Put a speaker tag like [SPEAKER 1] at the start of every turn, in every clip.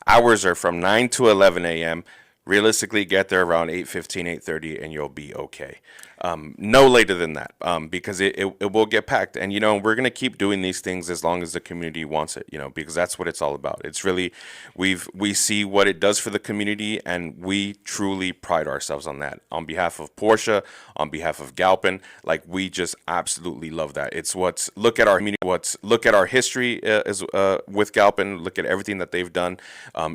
[SPEAKER 1] Hours are from 9 to 11 a.m. Realistically, get there around 8:15, 8:30, and you'll be okay. No later than that, because it will get packed. And, we're going to keep doing these things as long as the community wants it, because that's what it's all about. It's really, we see what it does for the community, and we truly pride ourselves on that. On behalf of Porsche, on behalf of Galpin, like, we just absolutely love that. It's look at our community, look at our history with Galpin, look at everything that they've done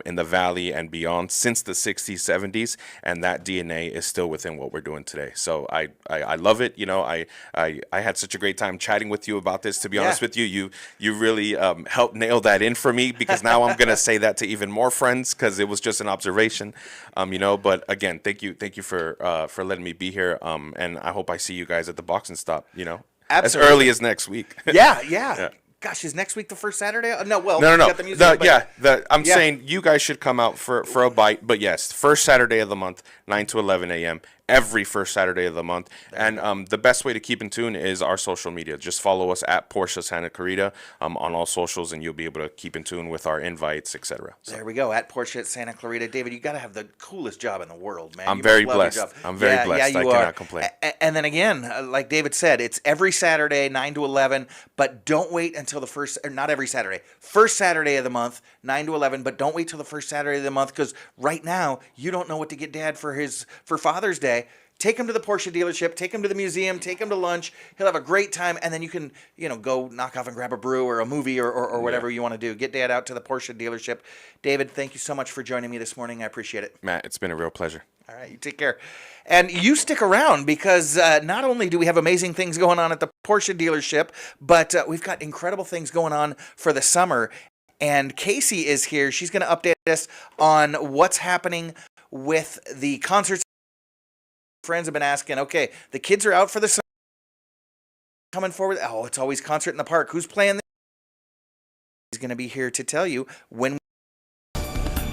[SPEAKER 1] in the Valley and beyond since the 60s, 70s, and that DNA is still within what we're doing today. So I love it. I had such a great time chatting with you about this. To be honest with you, you really helped nail that in for me, because now I'm gonna say that to even more friends, because it was just an observation. But again, thank you for letting me be here. And I hope I see you guys at the boxing stop. As
[SPEAKER 2] Absolutely.
[SPEAKER 1] early as next week.
[SPEAKER 2] Yeah. Gosh, is next week the first Saturday? No, well,
[SPEAKER 1] No.
[SPEAKER 2] we got the museum,
[SPEAKER 1] I'm saying you guys should come out for a bite. But yes, first Saturday of the month, 9 to 11 a.m. Every first Saturday of the month. And the best way to keep in tune is our social media. Just follow us at Porsche Santa Clarita on all socials, and you'll be able to keep in tune with our invites, etc. So.
[SPEAKER 2] There we go, at Porsche Santa Clarita. David, you got to have the coolest job in the world, man.
[SPEAKER 1] I'm very blessed. I'm very blessed. I cannot complain.
[SPEAKER 2] And then again, like David said, it's every Saturday, 9 to 11, but don't wait until the first, or not every Saturday, first Saturday of the month, 9 to 11, but don't wait till the first Saturday of the month, because right now, you don't know what to get Dad for Father's Day. Take him to the Porsche dealership, take him to the museum, take him to lunch. He'll have a great time, and then you can, go knock off and grab a brew or a movie or whatever you want to do. Get Dad out to the Porsche dealership. David, thank you so much for joining me this morning. I appreciate it.
[SPEAKER 1] Matt, it's been a real pleasure.
[SPEAKER 2] All right, you take care. And you stick around, because not only do we have amazing things going on at the Porsche dealership, but we've got incredible things going on for the summer. And Casey is here. She's going to update us on what's happening with the concerts. Friends have been asking, okay, the kids are out for the summer, coming forward. Oh, it's always concert in the park. Who's playing this? He's going to be here to tell you when.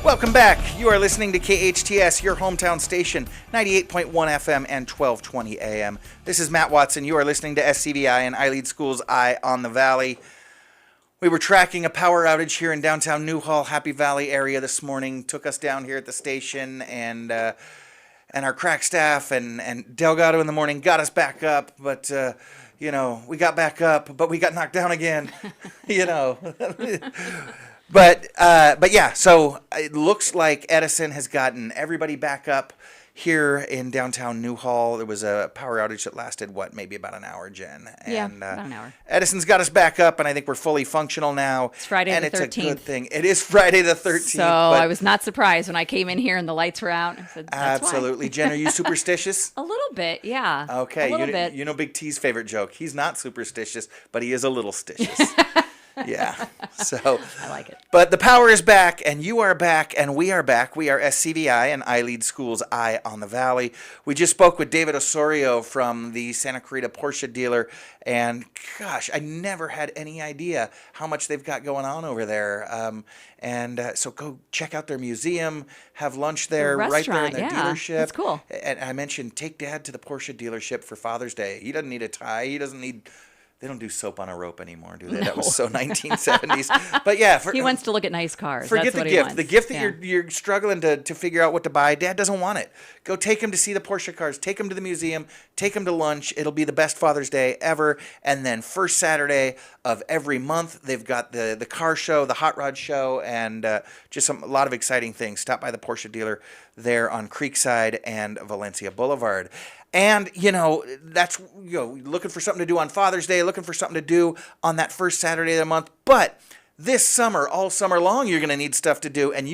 [SPEAKER 2] Welcome back. You are listening to KHTS, your hometown station, 98.1 FM and 1220 AM. This is Matt Watson. You are listening to SCVi and I Lead Schools Eye on the Valley. We were tracking a power outage here in downtown Newhall, Happy Valley area this morning. Took us down here at the station, and our crack staff and Delgado in the morning got us back up, but we got back up, but we got knocked down again, But yeah, so it looks like Edison has gotten everybody back up here in downtown Newhall. There was a power outage that lasted, maybe about an hour, Jen?
[SPEAKER 3] And, about an hour.
[SPEAKER 2] Edison's got us back up, and I think we're fully functional now.
[SPEAKER 3] It's Friday the 13th.
[SPEAKER 2] And it's a good thing. It is Friday the 13th.
[SPEAKER 3] So I was not surprised when I came in here and the lights were out. I said, that's
[SPEAKER 2] absolutely.
[SPEAKER 3] Why.
[SPEAKER 2] Jen, are you superstitious?
[SPEAKER 3] A little bit, yeah.
[SPEAKER 2] Okay.
[SPEAKER 3] A little bit.
[SPEAKER 2] You know Big T's favorite joke. He's not superstitious, but he is a little stitious. Yeah, so
[SPEAKER 3] I like it.
[SPEAKER 2] But the power is back, and you are back, and we are back. We are SCVi and I Lead Schools Eye on the Valley. We just spoke with David Osorio from the Santa Clarita Porsche dealer, and gosh, I never had any idea how much they've got going on over there. So go check out their museum, have lunch there, right there in their dealership.
[SPEAKER 3] That's cool.
[SPEAKER 2] And I mentioned, take Dad to the Porsche dealership for Father's Day. He doesn't need a tie. He doesn't need. They don't do soap on a rope anymore, do they? No. That was so 1970s. But yeah.
[SPEAKER 3] He wants to look at nice cars.
[SPEAKER 2] Forget
[SPEAKER 3] That's
[SPEAKER 2] the gift.
[SPEAKER 3] Wants.
[SPEAKER 2] The gift that you're struggling to figure out what to buy, Dad doesn't want it. Go take him to see the Porsche cars. Take him to the museum. Take him to lunch. It'll be the best Father's Day ever. And then first Saturday of every month, they've got the car show, the hot rod show, and just a lot of exciting things. Stop by the Porsche dealer there on Creekside and Valencia Boulevard. And, that's, looking for something to do on Father's Day, looking for something to do on that first Saturday of the month. But this summer, all summer long, you're going to need stuff to do. And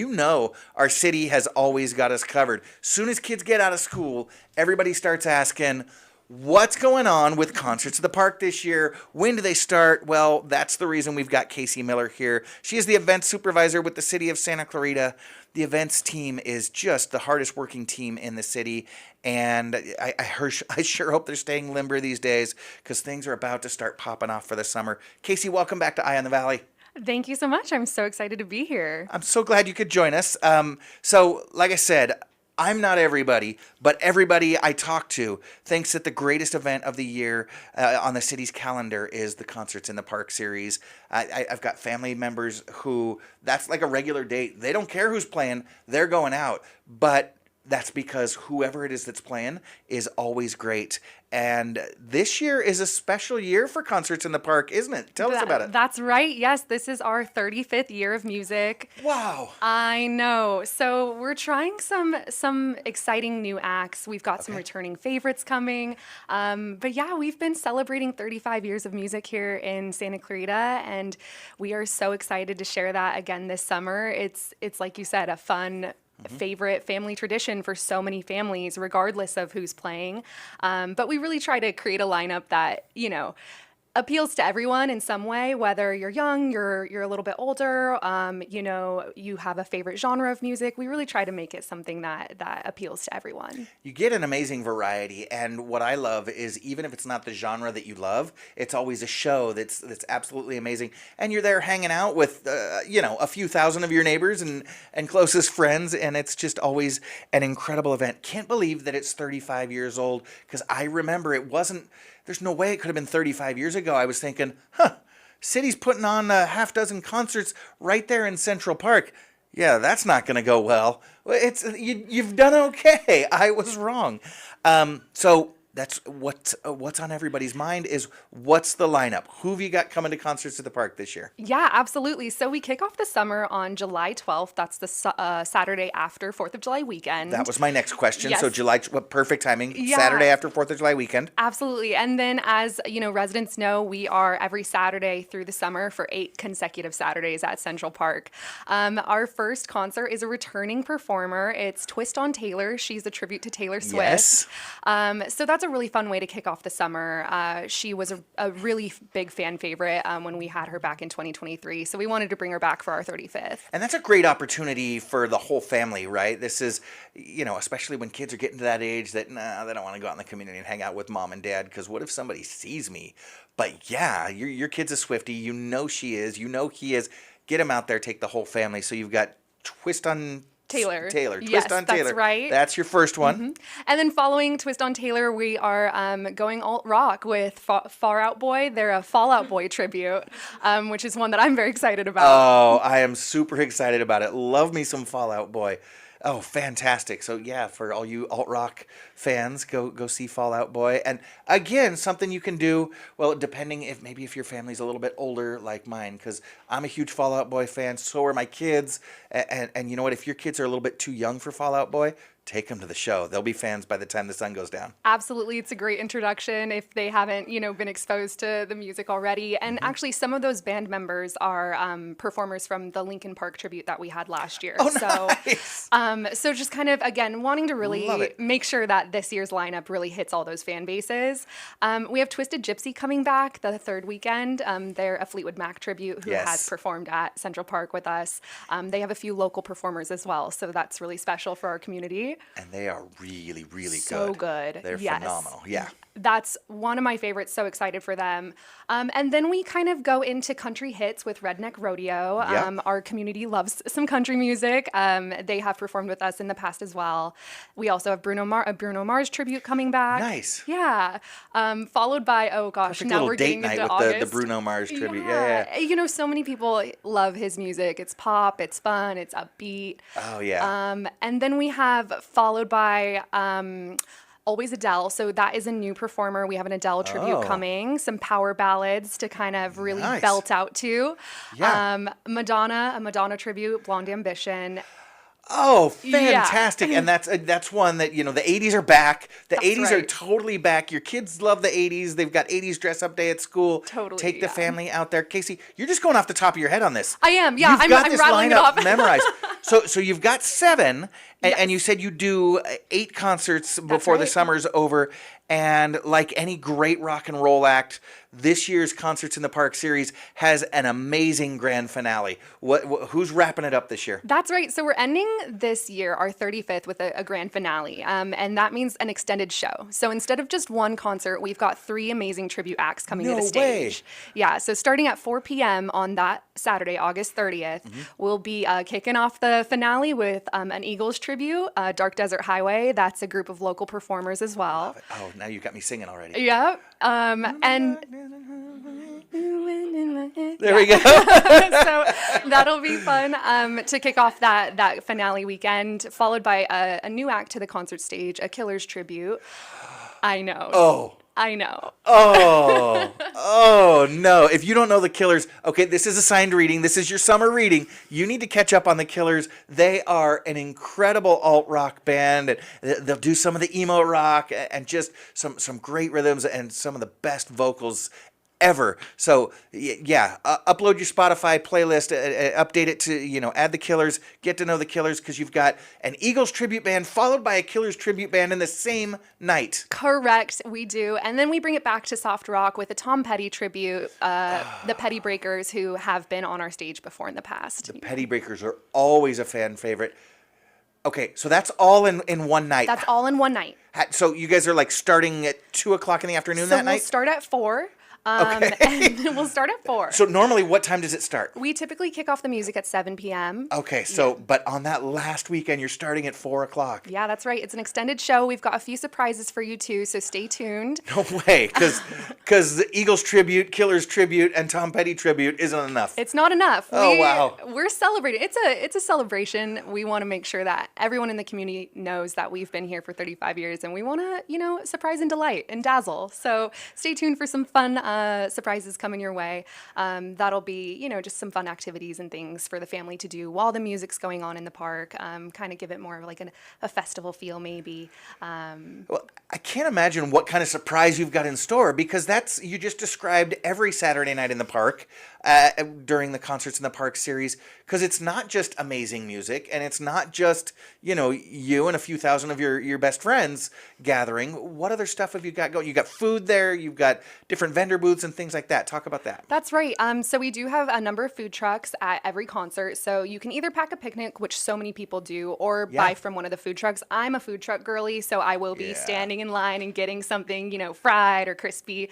[SPEAKER 2] our city has always got us covered. Soon as kids get out of school, everybody starts asking, what's going on with Concerts at the Park this year? When do they start? Well, that's the reason we've got Casey Miller here. She is the events supervisor with the city of Santa Clarita. The events team is just the hardest working team in the city, and I sure hope they're staying limber these days, because things are about to start popping off for the summer. Casey, welcome back to Eye on the Valley.
[SPEAKER 4] Thank you so much. I'm so excited to be here.
[SPEAKER 2] I'm so glad you could join us. So, like I said, I'm not everybody, but everybody I talk to thinks that the greatest event of the year on the city's calendar is the Concerts in the Park series. I've got family members who that's like a regular date. They don't care who's playing, they're going out. But that's because whoever it is that's playing is always great. And this year is a special year for Concerts in the Park, isn't it? Tell us about it.
[SPEAKER 4] That's right. Yes, this is our 35th year of music.
[SPEAKER 2] Wow.
[SPEAKER 4] I know. So we're trying some exciting new acts. We've got some returning favorites coming. But yeah, we've been celebrating 35 years of music here in Santa Clarita, and we are so excited to share that again this summer. It's like you said, a fun favorite family tradition for so many families, regardless of who's playing. But we really try to create a lineup that, appeals to everyone in some way, whether you're young, you're a little bit older, you have a favorite genre of music. We really try to make it something that appeals to everyone.
[SPEAKER 2] You get an amazing variety, and what I love is even if it's not the genre that you love, it's always a show that's absolutely amazing. And you're there hanging out with a few thousand of your neighbors and closest friends, and it's just always an incredible event. Can't believe that it's 35 years old, because I remember it wasn't. There's no way it could have been 35 years ago. I was thinking, city's putting on a half dozen concerts right there in Central Park. Yeah, that's not going to go well. You've done okay. I was wrong. So that's what's on everybody's mind is what's the lineup? Who have you got coming to Concerts at the Park this year?
[SPEAKER 4] Yeah, absolutely. So we kick off the summer on July 12th. That's the Saturday after 4th of July weekend.
[SPEAKER 2] That was my next question.
[SPEAKER 4] Yes.
[SPEAKER 2] So perfect timing.
[SPEAKER 4] Yeah.
[SPEAKER 2] Saturday after 4th of July weekend.
[SPEAKER 4] Absolutely. And then as, residents know, we are every Saturday through the summer for 8 consecutive Saturdays at Central Park. Our first concert is a returning performer. It's Twist on Taylor. She's a tribute to Taylor Swift.
[SPEAKER 2] Yes.
[SPEAKER 4] So that's a really fun way to kick off the summer. She was a really big fan favorite when we had her back in 2023. So we wanted to bring her back for our 35th.
[SPEAKER 2] And that's a great opportunity for the whole family, right? This is, especially when kids are getting to that age that, they don't want to go out in the community and hang out with mom and dad because what if somebody sees me? But yeah, your kid's a Swiftie. You know she is. You know he is. Get him out there. Take the whole family. So you've got Twist on
[SPEAKER 4] Taylor.
[SPEAKER 2] Twist on Taylor.
[SPEAKER 4] That's right.
[SPEAKER 2] That's your first one.
[SPEAKER 4] Mm-hmm. And then following Twist on Taylor, we are going alt rock with Far Out Boy. They're a Fall Out Boy tribute, which is one that I'm very excited about.
[SPEAKER 2] Oh, I am super excited about it. Love me some Fall Out Boy. Oh, fantastic. So yeah, for all you alt rock fans, go see Fall Out Boy. And again, something you can do, well, depending if your family's a little bit older like mine, because I'm a huge Fall Out Boy fan, so are my kids. And you know what, if your kids are a little bit too young for Fall Out Boy, take them to the show. They'll be fans by the time the sun goes down.
[SPEAKER 4] Absolutely. It's a great introduction if they haven't, been exposed to the music already. And actually, some of those band members are performers from the Linkin Park tribute that we had last year.
[SPEAKER 2] Oh, nice.
[SPEAKER 4] So just kind of, again, wanting to really make sure that this year's lineup really hits all those fan bases. We have Twisted Gypsy coming back the third weekend. They're a Fleetwood Mac tribute who has performed at Central Park with us. They have a few local performers as well. So that's really special for our community.
[SPEAKER 2] And they are really, really
[SPEAKER 4] so good.
[SPEAKER 2] They're phenomenal. Yeah.
[SPEAKER 4] That's one of my favorites. So excited for them. And then we kind of go into country hits with Redneck Rodeo. Our community loves some country music. They have performed with us in the past as well. We also have a Bruno Mars tribute coming back.
[SPEAKER 2] Nice.
[SPEAKER 4] Yeah. Followed by,
[SPEAKER 2] Perfect
[SPEAKER 4] now
[SPEAKER 2] little
[SPEAKER 4] we're
[SPEAKER 2] date
[SPEAKER 4] getting
[SPEAKER 2] night
[SPEAKER 4] into
[SPEAKER 2] with
[SPEAKER 4] August.
[SPEAKER 2] the Bruno Mars tribute. Yeah.
[SPEAKER 4] So many people love his music. It's pop, it's fun, it's upbeat.
[SPEAKER 2] Oh, yeah.
[SPEAKER 4] And then we have followed by Always Adele. So that is a new performer. We have an Adele tribute coming. Some power ballads to kind of really belt out to.
[SPEAKER 2] Yeah.
[SPEAKER 4] A Madonna tribute, Blonde Ambition.
[SPEAKER 2] Oh, fantastic. And that's one that, the 80s are back. The 80s are totally back. Your kids love the 80s. They've got 80s dress-up day at school.
[SPEAKER 4] Totally.
[SPEAKER 2] Take the family out there. Casey, you're just going off the top of your head on this.
[SPEAKER 4] I am, yeah.
[SPEAKER 2] You've got this
[SPEAKER 4] rattling it
[SPEAKER 2] lineup
[SPEAKER 4] off.
[SPEAKER 2] memorized. So you've got 7, and you said you do 8 concerts before the summer's over. And like any great rock and roll act, this year's Concerts in the Park series has an amazing grand finale. Who's wrapping it up this year?
[SPEAKER 4] That's right. So we're ending this year, our 35th, with a grand finale. And that means an extended show. So instead of just one concert, we've got 3 amazing tribute acts coming to the stage. Yeah. So starting at 4 p.m. on that Saturday, August 30th, we'll be kicking off the finale with an Eagles tribute Tribute, Dark Desert Highway. That's a group of local performers as well.
[SPEAKER 2] Oh, now you got me singing already.
[SPEAKER 4] Yep. And
[SPEAKER 2] There we go.
[SPEAKER 4] so that'll be fun to kick off that finale weekend, followed by a new act to the concert stage, a Killers tribute. I know.
[SPEAKER 2] Oh.
[SPEAKER 4] I know.
[SPEAKER 2] Oh, no. If you don't know the Killers, okay, this is a signed reading. This is your summer reading. You need to catch up on the Killers. They are an incredible alt-rock band. And they'll do some of the emo rock and just some great rhythms and some of the best vocals ever. So yeah, upload your Spotify playlist, update it to, add the Killers, get to know the Killers, because you've got an Eagles tribute band followed by a Killers tribute band in the same night.
[SPEAKER 4] Correct, we do. And then we bring it back to soft rock with a Tom Petty tribute, the Petty Breakers, who have been on our stage before in the past.
[SPEAKER 2] The Petty Breakers are always a fan favorite. Okay, so that's all in one night.
[SPEAKER 4] That's all in one night.
[SPEAKER 2] So you guys are like starting at 2:00 in the afternoon that night?
[SPEAKER 4] So we'll start at 4.
[SPEAKER 2] Okay.
[SPEAKER 4] And we'll start at 4.
[SPEAKER 2] So normally, what time does it start?
[SPEAKER 4] We typically kick off the music at 7 p.m.
[SPEAKER 2] Okay, so but on that last weekend, you're starting at 4:00.
[SPEAKER 4] Yeah, that's right. It's an extended show. We've got a few surprises for you too, so stay tuned.
[SPEAKER 2] No way, because the Eagles tribute, Killers tribute, and Tom Petty tribute isn't enough.
[SPEAKER 4] It's not enough.
[SPEAKER 2] Oh, wow.
[SPEAKER 4] We're celebrating. It's a celebration. We want to make sure that everyone in the community knows that we've been here for 35 years, and we want to, surprise and delight and dazzle. So stay tuned for some fun surprises coming your way. That'll be, just some fun activities and things for the family to do while the music's going on in the park. Kind of give it more of like a festival feel, maybe.
[SPEAKER 2] Well, I can't imagine what kind of surprise you've got in store, because you just described every Saturday night in the park during the Concerts in the Park series, because it's not just amazing music, and it's not just, you and a few thousand of your best friends gathering. What other stuff have you got going? You got food there, you've got different vendor booths and things like that. Talk about that.
[SPEAKER 4] That's right. So we do have a number of food trucks at every concert. So you can either pack a picnic, which so many people do, or buy from one of the food trucks. I'm a food truck girly, so I will be standing in line and getting something, fried or crispy.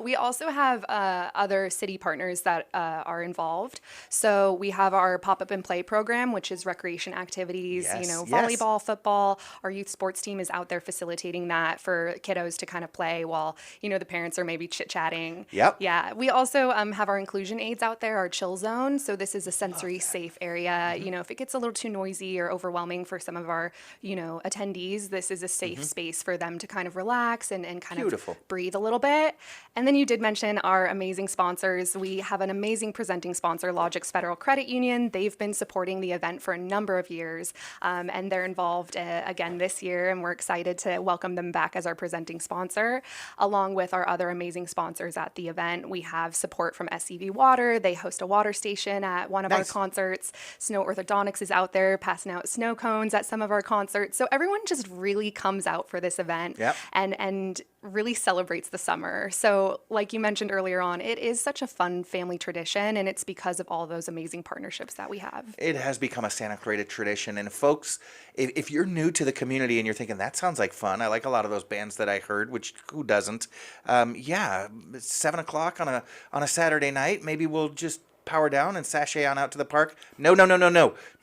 [SPEAKER 4] We also have other city partners that are involved. So we have our pop-up and play program, which is recreation activities, volleyball, football. Our youth sports team is out there facilitating that for kiddos to kind of play while, the parents are maybe chit-chatting.
[SPEAKER 2] Yep.
[SPEAKER 4] Yeah. We also have our inclusion aids out there, our chill zone. So this is a sensory safe area.
[SPEAKER 2] Mm-hmm.
[SPEAKER 4] If it gets a little too noisy or overwhelming for some of our, attendees, this is a safe space for them to kind of relax and kind
[SPEAKER 2] Beautiful.
[SPEAKER 4] of breathe a little bit. And then you did mention our amazing sponsors. We have an amazing presenting sponsor, Logix Federal Credit Union. They've been supporting the event for a number of years, and they're involved again this year, and we're excited to welcome them back as our presenting sponsor, along with our other amazing sponsors at the event. We have support from SCV Water. They host a water station at one of our concerts. Snow Orthodontics is out there passing out snow cones at some of our concerts. So everyone just really comes out for this event and really celebrates the summer. So like you mentioned earlier on, it is such a fun family tradition, and it's because of all those amazing partnerships that we have.
[SPEAKER 2] It has become a Santa Clarita tradition. And folks, if you're new to the community and you're thinking, that sounds like fun, I like a lot of those bands that I heard, which who doesn't? It's 7 o'clock on a Saturday night. Maybe we'll just power down and sashay on out to the park. No.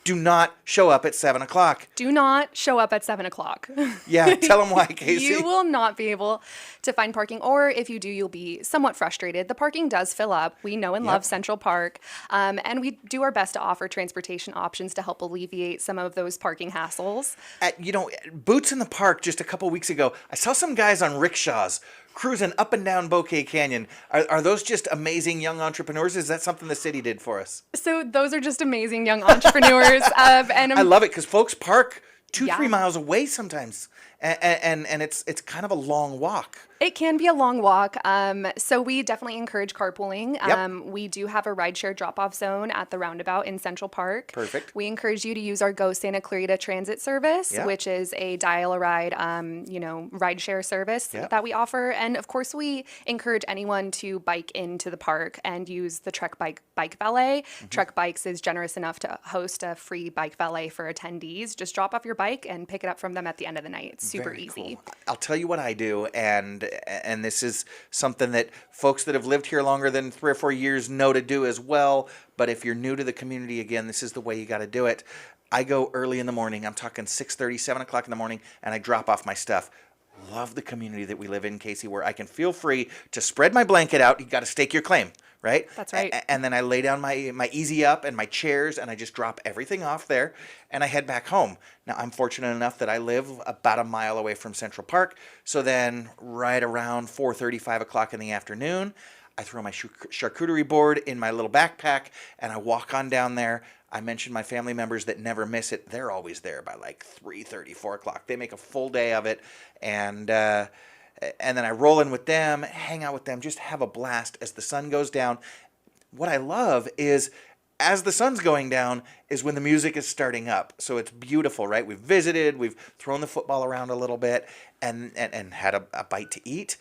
[SPEAKER 2] Do not show up at 7 o'clock.
[SPEAKER 4] Do not show up at 7 o'clock.
[SPEAKER 2] Yeah, tell them why, Casey.
[SPEAKER 4] You will not be able to find parking, or if you do, you'll be somewhat frustrated. The parking does fill up. We know and love Central Park, and we do our best to offer transportation options to help alleviate some of those parking hassles.
[SPEAKER 2] Boots in the Park just a couple weeks ago, I saw some guys on rickshaws cruising up and down Bouquet Canyon. Are those just amazing young entrepreneurs? Is that something the city did for us?
[SPEAKER 4] So those are just amazing young entrepreneurs. And
[SPEAKER 2] I love it because folks park 2-3 miles away sometimes, and it's kind of a long walk.
[SPEAKER 4] It can be a long walk. So we definitely encourage carpooling.
[SPEAKER 2] Yep.
[SPEAKER 4] We do have a rideshare drop-off zone at the roundabout in Central Park.
[SPEAKER 2] Perfect.
[SPEAKER 4] We encourage you to use our Go Santa Clarita transit service, which is a dial-a-ride, rideshare service that we offer. And of course, we encourage anyone to bike into the park and use the Trek Bike Valet. Trek Bikes is generous enough to host a free bike valet for attendees. Just drop off your bike and pick it up from them at the end of the night. It's super
[SPEAKER 2] Very
[SPEAKER 4] easy.
[SPEAKER 2] Cool. I'll tell you what I do, and this is something that folks that have lived here longer than 3 or 4 years know to do as well. But if you're new to the community, again, this is the way you got to do it. I go early in the morning. I'm talking 6:30, 7 o'clock in the morning, and I drop off my stuff. Love the community that we live in, Casey, where I can feel free to spread my blanket out. You got to stake your claim, right?
[SPEAKER 4] That's right.
[SPEAKER 2] And then I lay down my easy up and my chairs, and I just drop everything off there, and I head back home. Now, I'm fortunate enough that I live about a mile away from Central Park, so then right around 4:30, 5 o'clock in the afternoon, I throw my charcuterie board in my little backpack, and I walk on down there. I mentioned my family members that never miss it. They're always there by like 3:30, 4 o'clock. They make a full day of it, and then I roll in with them, hang out with them, just have a blast as the sun goes down. What I love is as the sun's going down is when the music is starting up. So it's beautiful, right? We've visited, we've thrown the football around a little bit, and had a bite to eat.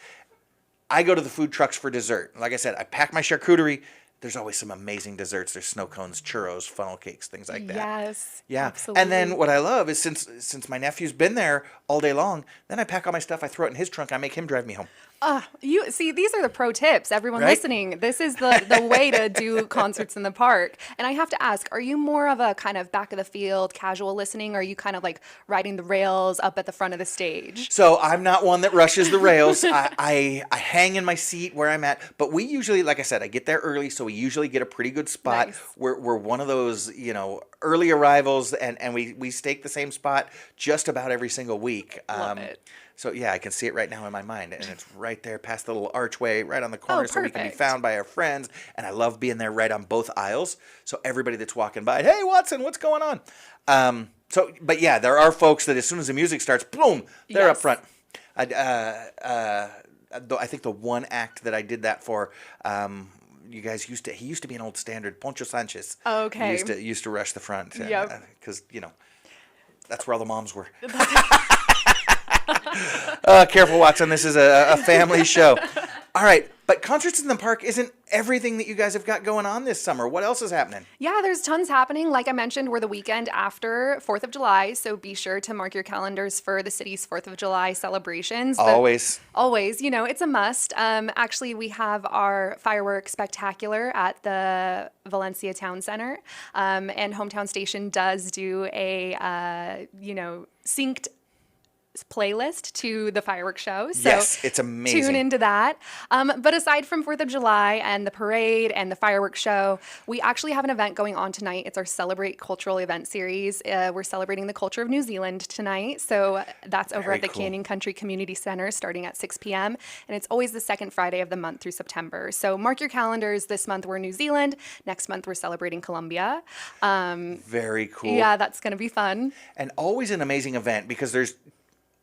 [SPEAKER 2] I go to the food trucks for dessert. Like I said, I pack my charcuterie. There's always some amazing desserts. There's snow cones, churros, funnel cakes, things like that.
[SPEAKER 4] Yes.
[SPEAKER 2] Yeah.
[SPEAKER 4] Absolutely.
[SPEAKER 2] And then what I love is since my nephew's been there all day long, then I pack all my stuff, I throw it in his trunk, I make him drive me home.
[SPEAKER 4] You see, these are the pro tips. Everyone
[SPEAKER 2] Right?
[SPEAKER 4] listening, this is the way to do concerts in the park. And I have to ask, are you more of a kind of back of the field, casual listening? Or are you kind of like riding the rails up at the front of the stage?
[SPEAKER 2] So I'm not one that rushes the rails. I hang in my seat where I'm at. But we usually, like I said, I get there early, so we usually get a pretty good spot.
[SPEAKER 4] Nice.
[SPEAKER 2] We're one of those, early arrivals, and we stake the same spot just about every single week.
[SPEAKER 4] Love it.
[SPEAKER 2] So yeah, I can see it right now in my mind, and it's right there past the little archway, right on the corner, so we can be
[SPEAKER 4] perfect.
[SPEAKER 2] found by our friends. And I love being there right on both aisles, so everybody that's walking by, hey Watson, what's going on? But yeah, there are folks that as soon as the music starts, boom, they're up
[SPEAKER 4] Yes.
[SPEAKER 2] front. I think the one act that I did that for, you guys he used to be an old standard, Poncho Sanchez.
[SPEAKER 4] Okay.
[SPEAKER 2] Used to rush the front.
[SPEAKER 4] Yep.
[SPEAKER 2] Because that's where all the moms were. Careful, Watson. This is a family show. All right. But Concerts in the Park isn't everything that you guys have got going on this summer. What else is happening?
[SPEAKER 4] Yeah, there's tons happening. Like I mentioned, we're the weekend after 4th of July, so be sure to mark your calendars for the city's 4th of July celebrations.
[SPEAKER 2] Always.
[SPEAKER 4] Always, it's a must. Actually, we have our fireworks spectacular at the Valencia Town Center, and Hometown Station does do a, synced playlist to the fireworks show. So
[SPEAKER 2] Yes, it's amazing.
[SPEAKER 4] Tune into that. But aside from 4th of July and the parade and the fireworks show, we actually have an event going on tonight. It's our Celebrate Cultural event series. We're celebrating the culture of New Zealand tonight. So that's over
[SPEAKER 2] Very
[SPEAKER 4] at the
[SPEAKER 2] cool.
[SPEAKER 4] Canyon Country Community Center starting at 6 p.m. And it's always the second Friday of the month through September. So mark your calendars. This month we're New Zealand. Next month we're celebrating Colombia.
[SPEAKER 2] Very cool.
[SPEAKER 4] Yeah, that's going to be fun.
[SPEAKER 2] And always an amazing event because there's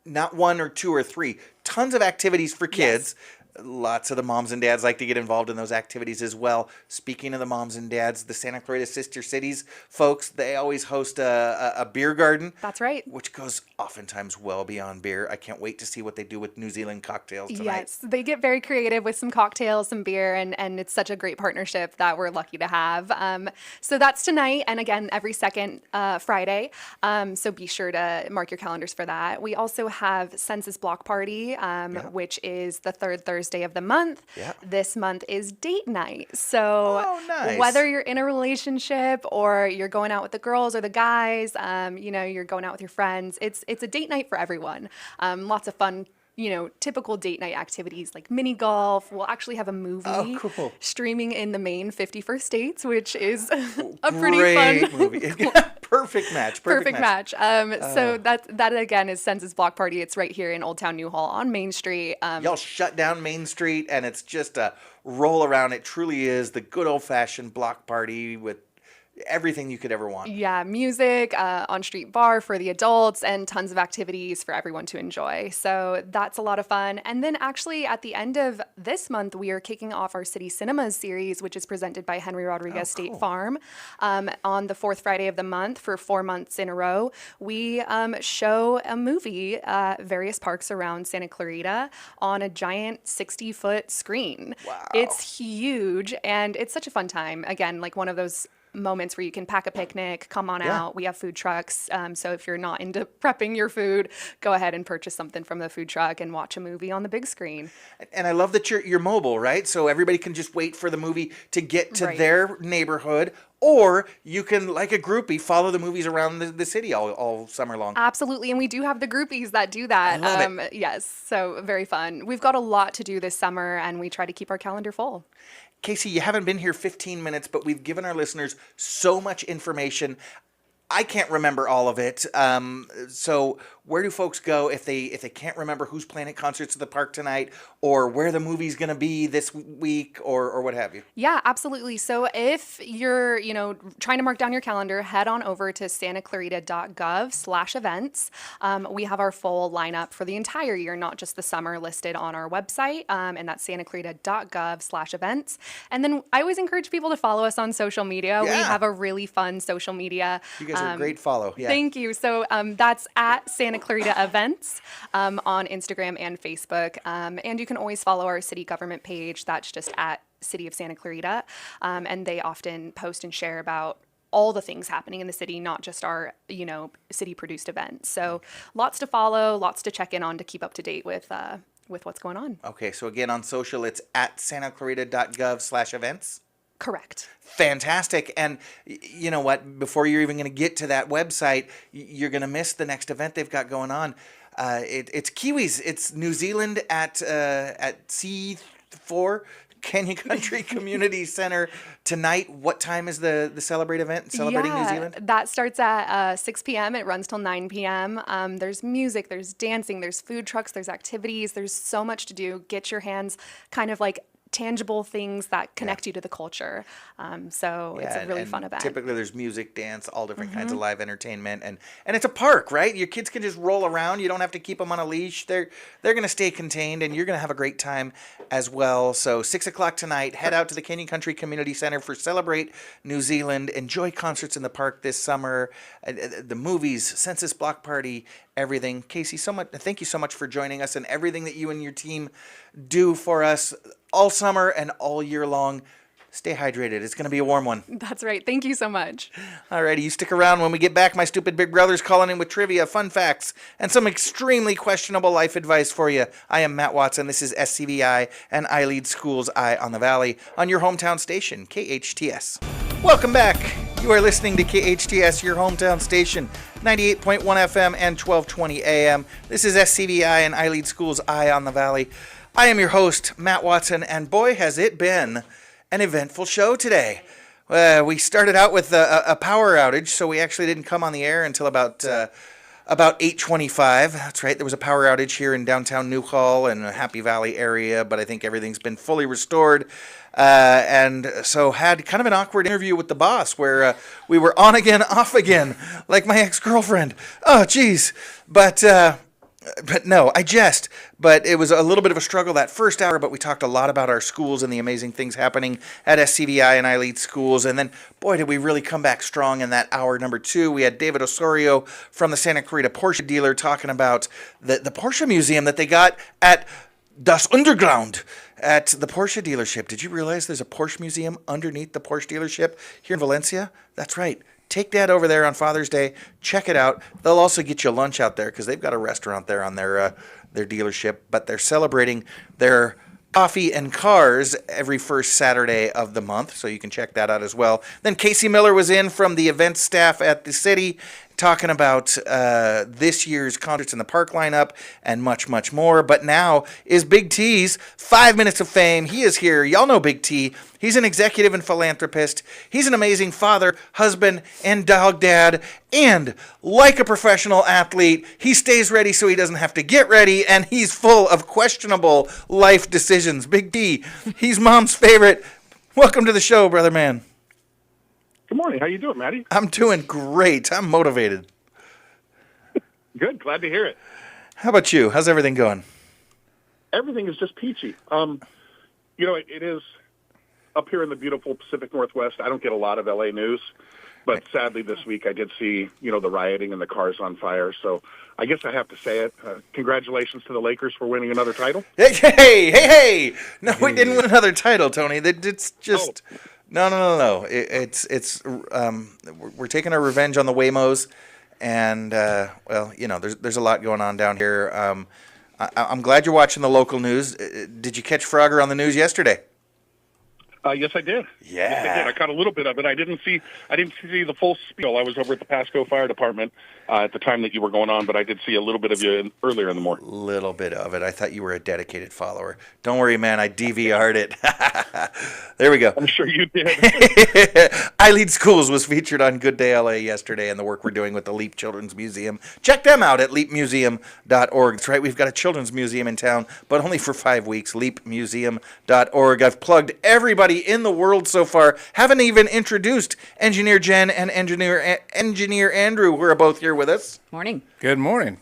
[SPEAKER 2] not one or two or three, tons of activities for kids. Lots of the moms and dads like to get involved in those activities as well. Speaking of the moms and dads, the Santa Clarita Sister Cities folks, they always host a beer garden.
[SPEAKER 4] That's right.
[SPEAKER 2] Which goes oftentimes well beyond beer. I can't wait to see what they do with New Zealand cocktails tonight.
[SPEAKER 4] Yes, they get very creative with some cocktails, some beer, and it's such a great partnership that we're lucky to have. So that's tonight, and again, every second Friday. So be sure to mark your calendars for that. We also have Census Block Party, which is the third Thursday of the month.
[SPEAKER 2] Yeah.
[SPEAKER 4] This month is date night. So
[SPEAKER 2] Oh, nice.
[SPEAKER 4] whether you're in a relationship or you're going out with the girls or the guys, you're going out with your friends, it's a date night for everyone. Lots of fun, typical date night activities like mini golf. We'll actually have a movie
[SPEAKER 2] cool.
[SPEAKER 4] streaming in the main 51st Dates, which is a pretty
[SPEAKER 2] Great
[SPEAKER 4] fun
[SPEAKER 2] movie. Perfect match.
[SPEAKER 4] Perfect match. So that again is Census Block Party. It's right here in Old Town New Hall on Main Street.
[SPEAKER 2] Y'all shut down Main Street, and it's just a roll around. It truly is the good old-fashioned block party with everything you could ever want.
[SPEAKER 4] Yeah, music, on-street bar for the adults, and tons of activities for everyone to enjoy. So that's a lot of fun. And then actually at the end of this month, we are kicking off our City Cinemas series, which is presented by Henry Rodriguez State Farm. On the fourth Friday of the month for 4 months in a row, we show a movie at various parks around Santa Clarita on a giant 60-foot screen.
[SPEAKER 2] Wow.
[SPEAKER 4] It's huge, and it's such a fun time. Again, like one of those moments where you can pack a picnic, come on out. We have food trucks. So if you're not into prepping your food, go ahead and purchase something from the food truck and watch a movie on the big screen.
[SPEAKER 2] And I love that you're mobile, right? So everybody can just wait for the movie to get to their neighborhood, or you can, like a groupie, follow the movies around the city all summer long.
[SPEAKER 4] Absolutely. And we do have the groupies that do that.
[SPEAKER 2] I love it.
[SPEAKER 4] Yes. So very fun. We've got a lot to do this summer, and we try to keep our calendar full.
[SPEAKER 2] Casey, you haven't been here 15 minutes, but we've given our listeners so much information. I can't remember all of it. So where do folks go if they can't remember who's playing at Concerts at the Park tonight, or where the movie's going to be this week, or what have you?
[SPEAKER 4] Yeah, absolutely. So if you're, trying to mark down your calendar, head on over to santaclarita.gov/events. We have our full lineup for the entire year, not just the summer, listed on our website, and that's santaclarita.gov/events. And then I always encourage people to follow us on social media.
[SPEAKER 2] Yeah.
[SPEAKER 4] We have a really fun social media.
[SPEAKER 2] You guys are a great follow. Yeah.
[SPEAKER 4] Thank you. So that's at Santa Clarita Events on Instagram and Facebook. And you can always follow our city government page. That's just at City of Santa Clarita. And they often post and share about all the things happening in the city, not just our, city produced events. So lots to follow, lots to check in on to keep up to date with what's going on.
[SPEAKER 2] Okay. So again, on social, it's at santaclarita.gov/events.
[SPEAKER 4] Correct.
[SPEAKER 2] Fantastic. And you know what? Before you're even going to get to that website, you're going to miss the next event they've got going on. It's Kiwis. It's New Zealand at C4 Canyon Country Community Center tonight. What time is the Celebrate event? Celebrating New Zealand?
[SPEAKER 4] That starts at 6 p.m. It runs till 9 p.m. There's music, there's dancing, there's food trucks, there's activities. There's so much to do. Get your hands kind of like tangible things that connect you to the culture. So it's a really fun event.
[SPEAKER 2] Typically there's music, dance, all different kinds of live entertainment. And it's a park, right? Your kids can just roll around. You don't have to keep them on a leash. They're going to stay contained, and you're going to have a great time as well. So 6 o'clock tonight, head out to the Canyon Country Community Center for Celebrate New Zealand. Enjoy concerts in the park this summer, the movies, Census Block Party, everything. Casey, thank you so much for joining us and everything that you and your team do for us all summer and all year long. Stay hydrated. It's going to be a warm one.
[SPEAKER 4] That's right. Thank you so much.
[SPEAKER 2] Alrighty, you stick around. When we get back, my stupid big brother's calling in with trivia, fun facts, and some extremely questionable life advice for you. I am Matt Watson. This is SCVi, and I lead Schools Eye on the Valley on your hometown station, KHTS. Welcome back. You are listening to KHTS, your hometown station, 98.1 FM and 1220 AM. This is SCVi, and I lead Schools Eye on the Valley. I am your host, Matt Watson, and boy, has it been an eventful show today. We started out with a power outage, so we actually didn't come on the air until about 8:25. That's right, there was a power outage here in downtown Newhall and the Happy Valley area, but I think everything's been fully restored. And so had kind of an awkward interview with the boss where we were on again, off again, like my ex-girlfriend. Oh, geez. But no, I jest. But it was a little bit of a struggle that first hour, but we talked a lot about our schools and the amazing things happening at SCVi and I Lead Schools. And then, boy, did we really come back strong in that hour number two. We had David Osorio from the Santa Clarita Porsche dealer talking about the Porsche museum that they got at Das Underground at the Porsche dealership. Did you realize there's a Porsche museum underneath the Porsche dealership here in Valencia? That's right. Take Dad over there on Father's Day. Check it out. They'll also get you lunch out there because they've got a restaurant there on their dealership. But they're celebrating their coffee and cars every first Saturday of the month, so you can check that out as well. Then Casey Miller was in from the event staff at the city talking about this year's Concerts in the Park lineup and much, much more. But now is Big T's 5 minutes of fame. He is here. Y'all know Big T. He's an executive and philanthropist. He's an amazing father, husband, and dog dad. And like a professional athlete, he stays ready so he doesn't have to get ready. And he's full of questionable life decisions. Big T, he's mom's favorite. Welcome to the show, brother man.
[SPEAKER 5] Good morning. How you doing, Maddie?
[SPEAKER 2] I'm doing great. I'm motivated.
[SPEAKER 5] Good. Glad to hear it.
[SPEAKER 2] How about you? How's everything going?
[SPEAKER 5] Everything is just peachy. It is up here in the beautiful Pacific Northwest. I don't get a lot of LA news, but sadly this week I did see, the rioting and the cars on fire. So I guess I have to say it. Congratulations to the Lakers for winning another title.
[SPEAKER 2] Hey! No, we didn't win another title, Tony. It's just... No. We're taking our revenge on the Waymos, and there's a lot going on down here. I'm glad you're watching the local news. Did you catch Frogger on the news yesterday?
[SPEAKER 5] Yes, I did.
[SPEAKER 2] Yeah.
[SPEAKER 5] Yes, I did. I caught a little bit of it. I didn't see the full spiel. I was over at the Pasco Fire Department at the time that you were going on, but I did see a little bit of you earlier in the morning.
[SPEAKER 2] Little bit of it. I thought you were a dedicated follower. Don't worry, man. I DVR'd it. There we go.
[SPEAKER 5] I'm sure you did.
[SPEAKER 2] I Lead Schools was featured on Good Day LA yesterday, and the work we're doing with the Leap Children's Museum. Check them out at leapmuseum.org. That's right. We've got a children's museum in town, but only for 5 weeks. Leapmuseum.org. I've plugged everybody in the world so far. Haven't even introduced Engineer Jen and Engineer Andrew, who are both here with us.
[SPEAKER 3] Morning.
[SPEAKER 6] Good morning.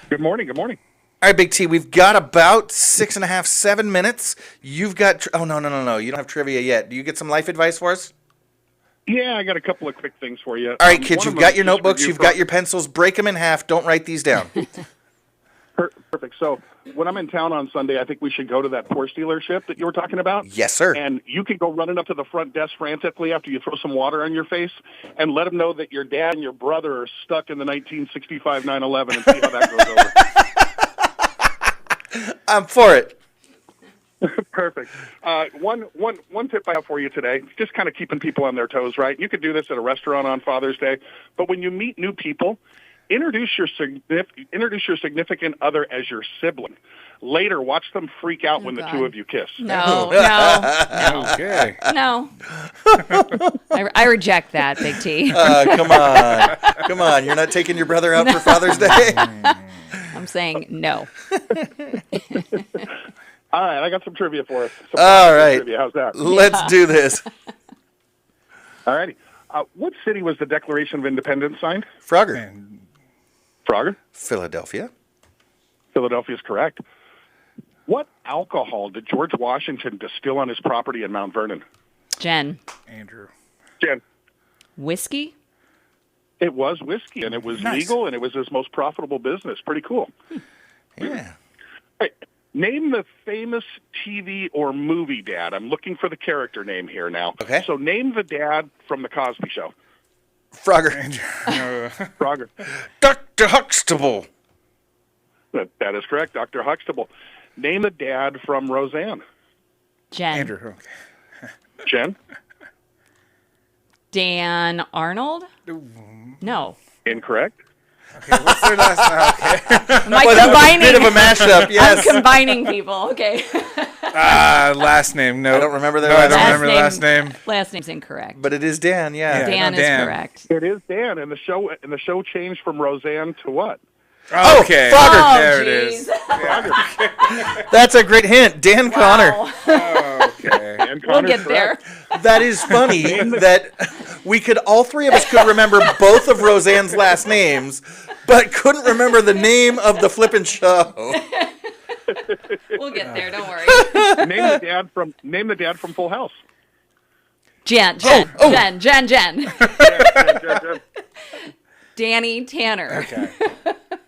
[SPEAKER 5] Good morning. Good morning.
[SPEAKER 2] All right, Big T, we've got about 6.5, 7 minutes. You've got... Oh, no. You don't have trivia yet. Do you get some life advice for us?
[SPEAKER 5] Yeah, I got a couple of quick things for you.
[SPEAKER 2] All right, kids, you've got your notebooks, you've got your pencils. Break them in half. Don't write these down.
[SPEAKER 5] Perfect. So when I'm in town on Sunday, I think we should go to that Porsche dealership that you were talking about.
[SPEAKER 2] Yes, sir.
[SPEAKER 5] And you can go running up to the front desk frantically after you throw some water on your face and let them know that your dad and your brother are stuck in the 1965 911 and see how that goes over.
[SPEAKER 2] I'm for it.
[SPEAKER 5] Perfect. One tip I have for you today, just kind of keeping people on their toes, right? You could do this at a restaurant on Father's Day, but when you meet new people, introduce your significant other as your sibling. Later, watch them freak out when the two of you kiss.
[SPEAKER 3] No.
[SPEAKER 6] Okay.
[SPEAKER 3] No. I reject that, Big T.
[SPEAKER 2] Come on. You're not taking your brother out for Father's Day?
[SPEAKER 3] I'm saying no.
[SPEAKER 5] All right, I got some trivia for us.
[SPEAKER 2] All right.
[SPEAKER 5] Trivia. How's that?
[SPEAKER 2] Let's do this.
[SPEAKER 5] All righty. What city was the Declaration of Independence signed?
[SPEAKER 2] Frogger.
[SPEAKER 5] Frogger?
[SPEAKER 2] Philadelphia.
[SPEAKER 5] Philadelphia is correct. What alcohol did George Washington distill on his property in Mount Vernon?
[SPEAKER 3] Jen.
[SPEAKER 6] Andrew.
[SPEAKER 5] Jen?
[SPEAKER 3] Whiskey?
[SPEAKER 5] It was whiskey, and it was legal, and it was his most profitable business. Pretty cool.
[SPEAKER 2] Yeah.
[SPEAKER 5] Hey, name the famous TV or movie dad. I'm looking for the character name here now.
[SPEAKER 2] Okay.
[SPEAKER 5] So name the dad from The Cosby Show.
[SPEAKER 2] Frogger.
[SPEAKER 5] Frogger.
[SPEAKER 2] Dr. Huxtable.
[SPEAKER 5] That is correct, Dr. Huxtable. Name the dad from Roseanne.
[SPEAKER 3] Jen.
[SPEAKER 6] Andrew. Okay.
[SPEAKER 5] Jen?
[SPEAKER 3] Dan Arnold? No.
[SPEAKER 5] Incorrect.
[SPEAKER 6] Okay, what's their last name? Okay.
[SPEAKER 3] Am I
[SPEAKER 2] That was a
[SPEAKER 3] combining?
[SPEAKER 2] bit of a mashup, yes.
[SPEAKER 3] I'm combining people. Okay.
[SPEAKER 6] Last name. No.
[SPEAKER 2] I don't remember their
[SPEAKER 6] No, I
[SPEAKER 2] last
[SPEAKER 6] don't
[SPEAKER 2] name.
[SPEAKER 6] remember the last name.
[SPEAKER 3] Last name's incorrect.
[SPEAKER 2] But it is Dan, yeah.
[SPEAKER 3] Dan is
[SPEAKER 6] Dan.
[SPEAKER 3] correct.
[SPEAKER 5] It is Dan, and the show changed from Roseanne to what?
[SPEAKER 2] Oh,
[SPEAKER 6] Okay.
[SPEAKER 2] Frogger.
[SPEAKER 3] Oh,
[SPEAKER 6] There it
[SPEAKER 3] jeez.
[SPEAKER 6] is.
[SPEAKER 2] That's a great hint. Dan Connor.
[SPEAKER 3] Wow.
[SPEAKER 6] Okay.
[SPEAKER 5] And
[SPEAKER 3] We'll
[SPEAKER 5] Connor's
[SPEAKER 3] get there.
[SPEAKER 5] correct.
[SPEAKER 2] That is funny that all three of us could remember both of Roseanne's last names, but couldn't remember the name of the flippin' show.
[SPEAKER 3] We'll get there. Don't worry.
[SPEAKER 5] Name the dad from Full House.
[SPEAKER 3] Jen.
[SPEAKER 5] Oh.
[SPEAKER 3] Jen.
[SPEAKER 5] Jen.
[SPEAKER 3] Danny Tanner.
[SPEAKER 6] Okay.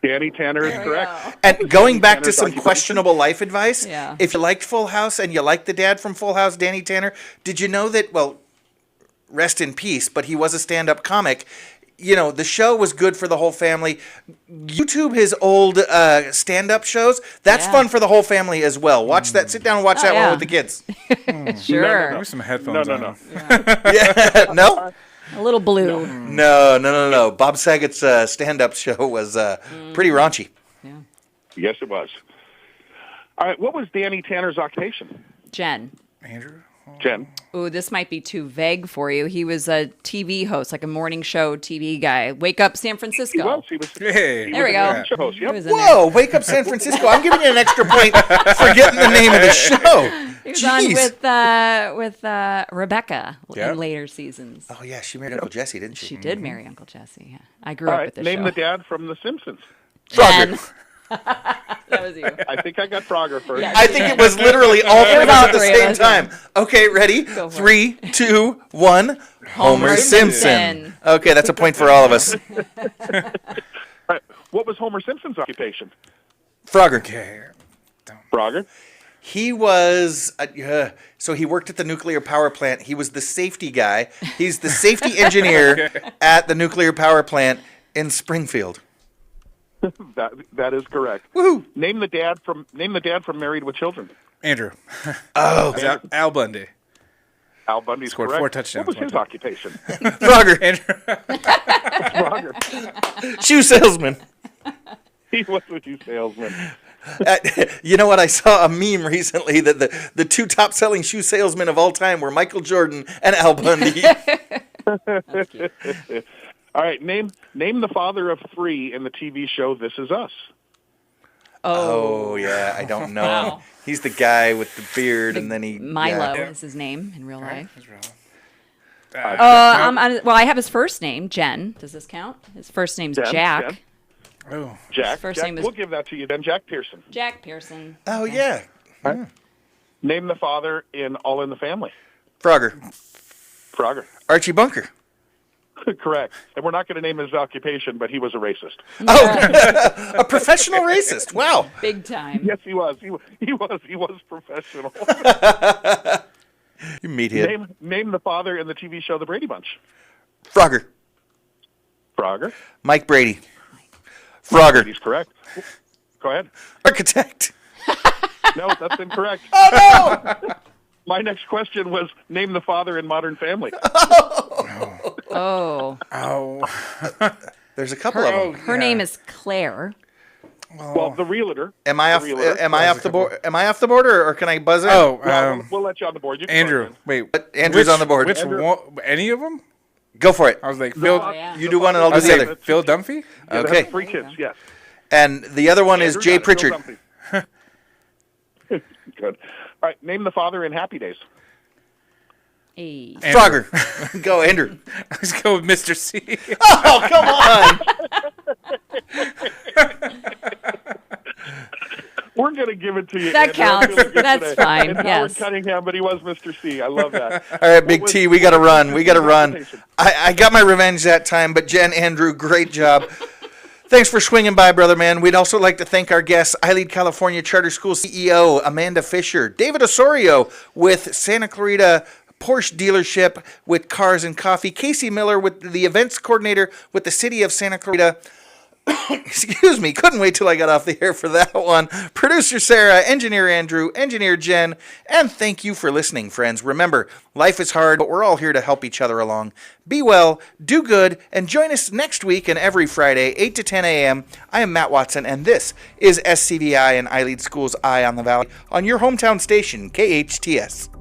[SPEAKER 5] Danny Tanner is
[SPEAKER 3] There we
[SPEAKER 5] correct.
[SPEAKER 3] go.
[SPEAKER 2] And going back to
[SPEAKER 5] Tanner's
[SPEAKER 2] some
[SPEAKER 5] occupation.
[SPEAKER 2] questionable life advice,
[SPEAKER 3] Yeah.
[SPEAKER 2] if you liked Full House and you liked the dad from Full House, Danny Tanner, did you know that, well, rest in peace, but he was a stand-up comic. You know, the show was good for the whole family. YouTube his old stand-up shows. That's
[SPEAKER 3] Yeah.
[SPEAKER 2] fun for the whole family as well. Watch that. Sit down and watch that
[SPEAKER 3] yeah.
[SPEAKER 2] one with the kids.
[SPEAKER 3] Sure.
[SPEAKER 6] Maybe some headphones
[SPEAKER 5] No.
[SPEAKER 6] on.
[SPEAKER 2] Yeah. No?
[SPEAKER 3] A little blue.
[SPEAKER 2] No. Bob Saget's stand-up show was pretty raunchy.
[SPEAKER 3] Yeah.
[SPEAKER 5] Yes, it was. All right, what was Danny Tanner's occupation?
[SPEAKER 3] Jen.
[SPEAKER 6] Andrew.
[SPEAKER 5] Jen?
[SPEAKER 3] Ooh, this might be too vague for you. He was a TV host, like a morning show TV guy. Wake Up San Francisco.
[SPEAKER 5] He was.
[SPEAKER 6] Hey.
[SPEAKER 3] There we
[SPEAKER 5] a
[SPEAKER 3] go.
[SPEAKER 5] morning show host,
[SPEAKER 3] He
[SPEAKER 5] yep.
[SPEAKER 3] was in there.
[SPEAKER 2] Whoa, Wake Up San Francisco. I'm giving you an extra point for getting the name of the show.
[SPEAKER 3] He was on
[SPEAKER 2] Jeez.
[SPEAKER 3] with Rebecca
[SPEAKER 6] Yeah.
[SPEAKER 3] in later seasons.
[SPEAKER 2] Oh, yeah, she married Uncle Jesse, didn't she?
[SPEAKER 3] She did marry Uncle Jesse. Yeah. I grew
[SPEAKER 5] All
[SPEAKER 3] up
[SPEAKER 5] right,
[SPEAKER 3] with this
[SPEAKER 5] name
[SPEAKER 3] show.
[SPEAKER 5] the dad from The Simpsons.
[SPEAKER 3] Jen. That was you.
[SPEAKER 5] I think I got Frogger first.
[SPEAKER 3] Yeah.
[SPEAKER 2] I think it was literally all three of us
[SPEAKER 3] all
[SPEAKER 2] at the
[SPEAKER 3] three of
[SPEAKER 2] same
[SPEAKER 3] us, yeah.
[SPEAKER 2] time. Okay, ready?
[SPEAKER 3] Go for
[SPEAKER 2] 3, 2, 1. Homer Simpson.
[SPEAKER 3] Simpson.
[SPEAKER 2] Okay, that's a point for all of us.
[SPEAKER 5] All right, what was Homer Simpson's occupation?
[SPEAKER 2] Frogger.
[SPEAKER 6] Okay.
[SPEAKER 5] Frogger?
[SPEAKER 2] He was, so he worked at the nuclear power plant. He was the safety guy. He's the safety engineer at the nuclear power plant in Springfield.
[SPEAKER 5] That is correct.
[SPEAKER 2] Woohoo!
[SPEAKER 5] Name the dad from Married with Children.
[SPEAKER 6] Andrew.
[SPEAKER 2] Oh,
[SPEAKER 6] Al Bundy.
[SPEAKER 5] Al Bundy's
[SPEAKER 6] Scored
[SPEAKER 5] correct.
[SPEAKER 6] 4 touchdowns
[SPEAKER 5] What was
[SPEAKER 6] one
[SPEAKER 5] his
[SPEAKER 6] time.
[SPEAKER 5] occupation?
[SPEAKER 2] Frogger,
[SPEAKER 5] Frogger.
[SPEAKER 2] shoe salesman.
[SPEAKER 5] He was a shoe salesman.
[SPEAKER 2] You know what? I saw a meme recently that the two top selling shoe salesmen of all time were Michael Jordan and Al Bundy.
[SPEAKER 5] All right, name the father of 3 in the TV show This Is Us.
[SPEAKER 2] Oh yeah, I don't know.
[SPEAKER 3] Wow.
[SPEAKER 2] He's the guy with the beard, and then
[SPEAKER 3] Milo
[SPEAKER 2] yeah.
[SPEAKER 3] is his name in real life.
[SPEAKER 6] Well,
[SPEAKER 3] Well, I have his first name, Jen. Does this count? His first name's
[SPEAKER 5] Jen,
[SPEAKER 3] Jack.
[SPEAKER 5] Jen.
[SPEAKER 6] oh.
[SPEAKER 5] Jack.
[SPEAKER 3] first
[SPEAKER 5] Jack,
[SPEAKER 3] name is-
[SPEAKER 5] we'll give that to you then. Jack Pearson.
[SPEAKER 3] Jack Pearson.
[SPEAKER 2] Oh yeah,
[SPEAKER 5] Name the father in All in the Family.
[SPEAKER 2] Frogger,
[SPEAKER 5] Frogger.
[SPEAKER 2] Archie Bunker.
[SPEAKER 5] Correct. And we're not going to name his occupation, but he was a racist.
[SPEAKER 2] Oh, a professional racist. Wow.
[SPEAKER 3] Big time.
[SPEAKER 5] Yes, he was. He was professional.
[SPEAKER 2] You meathead.
[SPEAKER 5] Name the father in the TV show The Brady Bunch.
[SPEAKER 2] Frogger,
[SPEAKER 5] Frogger.
[SPEAKER 2] Mike Brady. Frogger,
[SPEAKER 5] He's correct. Go ahead.
[SPEAKER 2] architect.
[SPEAKER 5] No, that's incorrect.
[SPEAKER 2] Oh no!
[SPEAKER 5] My next question was name the father in Modern Family.
[SPEAKER 3] Oh.
[SPEAKER 6] Oh.
[SPEAKER 2] There's a couple of them.
[SPEAKER 3] Her name is Claire.
[SPEAKER 5] Well, the realtor.
[SPEAKER 2] Am I off?
[SPEAKER 5] The realtor.
[SPEAKER 2] Am I off the board? Am I off the board, or can I buzz in?
[SPEAKER 6] Oh,
[SPEAKER 5] Well, we'll let you on the board. You can
[SPEAKER 6] Andrew.
[SPEAKER 5] buzz in.
[SPEAKER 6] Wait.
[SPEAKER 2] But Andrew's
[SPEAKER 6] which-
[SPEAKER 2] on the board.
[SPEAKER 6] Which
[SPEAKER 5] Andrew.
[SPEAKER 6] one? Any of them?
[SPEAKER 2] Go for it.
[SPEAKER 6] I was like, Phil.
[SPEAKER 3] Oh, yeah.
[SPEAKER 2] You do one, and I'll
[SPEAKER 6] I
[SPEAKER 2] do
[SPEAKER 6] was
[SPEAKER 2] the
[SPEAKER 6] like,
[SPEAKER 2] other.
[SPEAKER 6] Phil Dunphy?
[SPEAKER 5] Yeah,
[SPEAKER 2] Okay.
[SPEAKER 5] that's 3 kids, yes.
[SPEAKER 2] And the other one is
[SPEAKER 5] Andrew
[SPEAKER 2] Jay
[SPEAKER 5] got it, Bill
[SPEAKER 2] Pritchard.
[SPEAKER 5] Dumpy. Good. All right, name the father in Happy Days.
[SPEAKER 3] Hey.
[SPEAKER 6] Andrew.
[SPEAKER 2] Frogger. Go, Andrew.
[SPEAKER 6] Let's go with Mr. C.
[SPEAKER 2] Oh, come on.
[SPEAKER 5] We're going to give it to you.
[SPEAKER 3] That
[SPEAKER 5] Andrew. I'm
[SPEAKER 3] counts.
[SPEAKER 5] feeling good
[SPEAKER 3] That's
[SPEAKER 5] today.
[SPEAKER 3] fine,
[SPEAKER 5] It's Howard
[SPEAKER 3] yes.
[SPEAKER 5] Cunningham, but he was Mr. C. I love that.
[SPEAKER 2] All right, Big
[SPEAKER 5] was-
[SPEAKER 2] T, we got to run. We got to run.
[SPEAKER 5] Presentation.
[SPEAKER 2] I got my revenge that time, but Jen, Andrew, great job. Thanks for swinging by, brother man. We'd also like to thank our guests, iLead California Charter School CEO Amanda Fisher, David Osorio with Santa Clarita Porsche dealership with Cars and Coffee, Casey Miller with the events coordinator with the city of Santa Clarita. Excuse me, couldn't wait till I got off the air for that one. Producer Sarah, engineer Andrew, engineer Jen, and thank you for listening, friends. Remember, life is hard, but we're all here to help each other along. Be well, do good, and join us next week and every Friday, 8 to 10 a.m. I am Matt Watson, and this is SCVi and iLead Schools Eye on the Valley on your hometown station, KHTS.